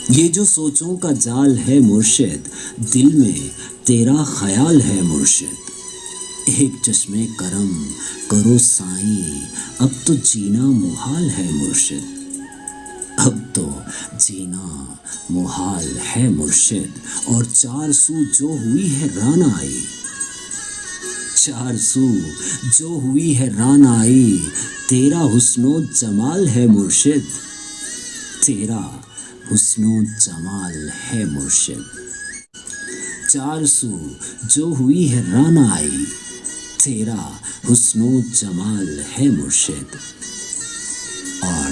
یہ جو سوچوں کا جال ہے مرشد، دل میں تیرا خیال ہے مرشد۔ ایک چشمے کرم کرو سائیں، اب تو جینا محال ہے مرشد، اب تو جینا محال ہے مرشد۔ اور چار سو جو ہوئی ہے رانائی، چار سو جو ہوئی ہے رانائی، تیرا حسن و جمال ہے مرشد، تیرا حسن و جمال ہے مرشد۔ چار سو جو ہوئی ہے رانائی، تیرا حسن و جمال ہے مرشد۔ اور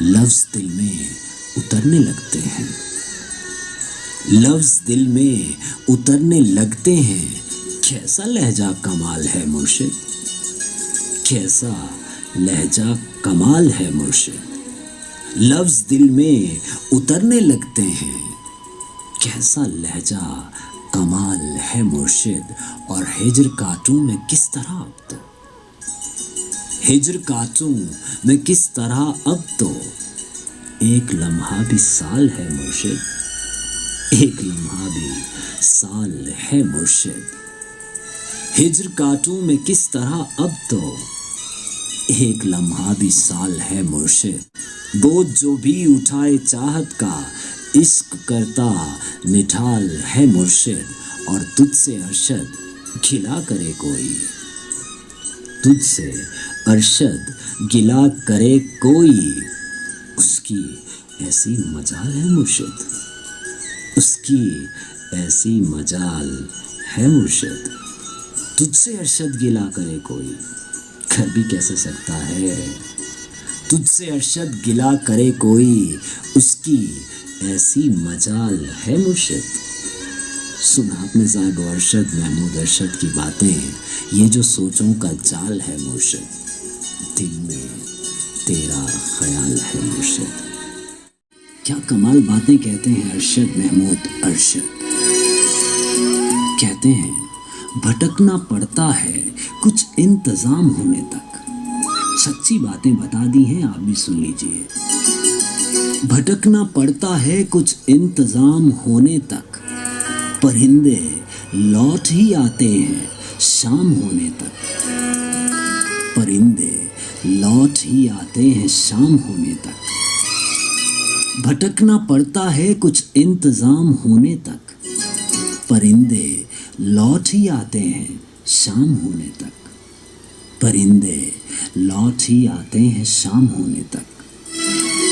لفظ دل میں اترنے لگتے ہیں، لفظ دل میں اترنے لگتے ہیں، کیسا لہجہ کمال ہے مرشد، کیسا لہجہ کمال ہے مرشد۔ لفظ دل میں اترنے لگتے ہیں، کیسا لہجہ کمال ہے مرشد۔ اور ہجر کاٹوں میں کس طرح اب تو، ہجر کاٹوں میں کس طرح اب تو، ایک لمحہ بھی سال ہے مرشد، ایک لمحہ بھی سال ہے مرشد۔ ہجر کاٹوں میں کس طرح اب تو، ایک لمحہ بھی سال ہے مرشد۔ بوجھ جو بھی اٹھائے چاہت کا، عشق کرتا نڈھال ہے مرشد۔ اور تجھ سے ارشد گلہ کرے کوئی، تجھ سے ارشد گلہ کرے کوئی، اس کی ایسی مجال ہے مرشد، اس کی ایسی مجال ہے مرشد۔ تجھ سے ارشد گلہ کرے کوئی، کر بھی کیسے سکتا ہے، تجھ سے ارشد گلہ کرے کوئی، اس کی ایسی مجال ہے مرشد۔ سنا آپ نے صاحب ارشد محمود ارشد کی باتیں، یہ جو سوچوں کا جال ہے مرشد، دل میں تیرا خیال ہے مرشد۔ کیا کمال باتیں کہتے ہیں ارشد محمود ارشد۔ کہتے ہیں بھٹکنا پڑتا ہے کچھ انتظام ہونے تک، سچی باتیں بتا دی ہیں، آپ بھی سن لیجئے۔ بھٹکنا پڑتا ہے کچھ انتظام ہونے تک، پرندے لوٹ ہی آتے ہیں شام ہونے تک، پرندے لوٹ ہی آتے ہیں شام ہونے تک۔ بھٹکنا پڑتا ہے کچھ انتظام ہونے تک، پرندے لوٹ ہی آتے ہیں شام ہونے تک، پرندے لوٹ ہی آتے ہیں شام ہونے تک۔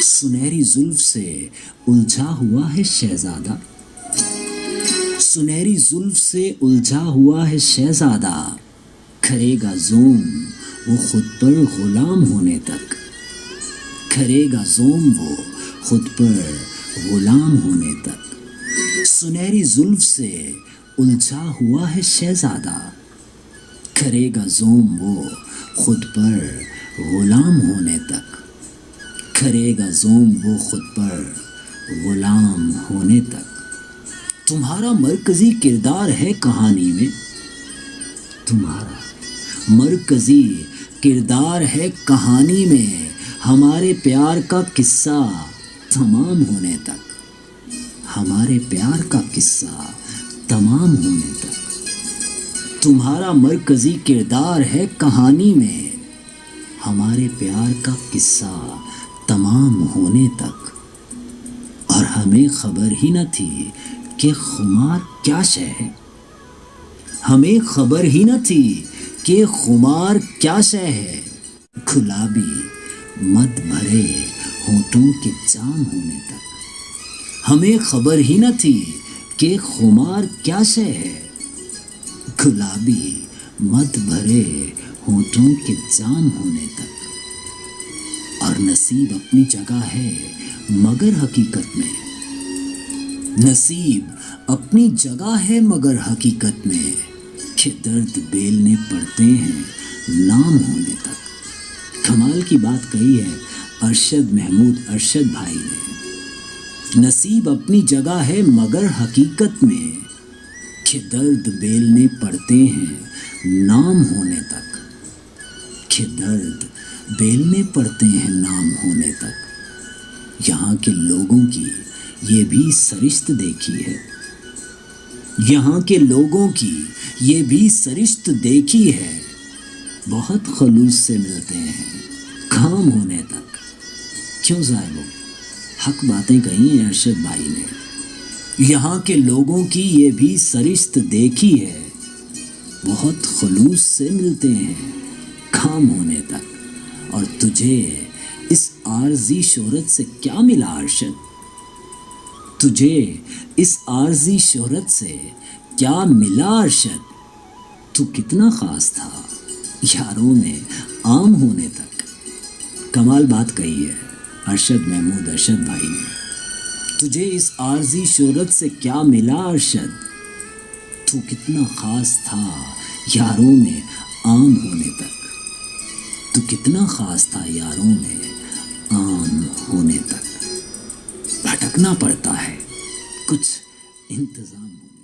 سنہری زلف سے الجھا ہوا ہے شہزادہ، سنہری زلف سے الجھا ہوا ہے شہزادہ، کرے گا زوم وہ خود پر غلام ہونے تک، کرے گا زوم وہ خود پر غلام ہونے تک۔ سنہری زلف سے الجھا ہوا ہے شہزادہ، کرے گا زوم وہ خود پر غلام ہونے تک، کرے گا زوم وہ خود پر غلام ہونے تک۔ تمہارا مرکزی کردار ہے کہانی میں، تمہارا مرکزی کردار ہے کہانی میں، ہمارے پیار کا قصہ تمام ہونے تک، ہمارے پیار کا قصہ تمام ہونے تک۔ تمہارا مرکزی کردار ہے کہانی میں، ہمارے پیار کا قصہ تمام ہونے تک۔ اور ہمیں خبر ہی نہ تھی کہ خمار کیا شے ہے، ہمیں خبر ہی نہ تھی کہ خمار کیا شے ہے، گلابی مد بھرے ہونٹوں کے جام ہونے تک۔ ہمیں خبر ہی نہ تھی کہ خمار کیا شے ہے، گلابی مد بھرے ہونٹوں کے جام ہونے تک۔ اور نصیب اپنی جگہ ہے مگر حقیقت میں، نصیب اپنی جگہ ہے مگر حقیقت میں، کہ درد بیلنے پڑتے ہیں نام ہونے تک۔ کمال کی بات کہی ہے ارشد محمود ارشد بھائی نے، نصیب اپنی جگہ ہے مگر حقیقت میں، کہ درد بیلنے پڑتے ہیں نام ہونے تک، کہ درد بیلنے پڑتے ہیں نام ہونے تک۔ یہاں کے لوگوں کی یہ بھی سرشت دیکھی ہے، یہاں کے لوگوں کی یہ بھی سرشت دیکھی ہے، بہت خلوص سے ملتے ہیں کام ہونے تک۔ کیوں صاحبوں، حق باتیں کہی ہیں ارشد بھائی نے۔ یہاں کے لوگوں کی یہ بھی سرشت دیکھی ہے، بہت خلوص سے ملتے ہیں کام ہونے تک۔ اور تجھے اس عارضی شہرت سے کیا ملا ارشد؟ تجھے اس عارضی شہرت سے کیا ملا ارشد؟ تو کتنا خاص تھا یاروں میں عام ہونے تک۔ کمال بات کہی ہے ارشد محمود ارشد بھائی نے۔ تجھے اس عارضی شہرت سے کیا ملا ارشد؟ تو کتنا خاص تھا یاروں میں عام ہونے تک۔ تو کتنا خاص تھا یاروں میں عام ہونے تک۔ بھٹکنا پڑتا ہے کچھ انتظام ہونے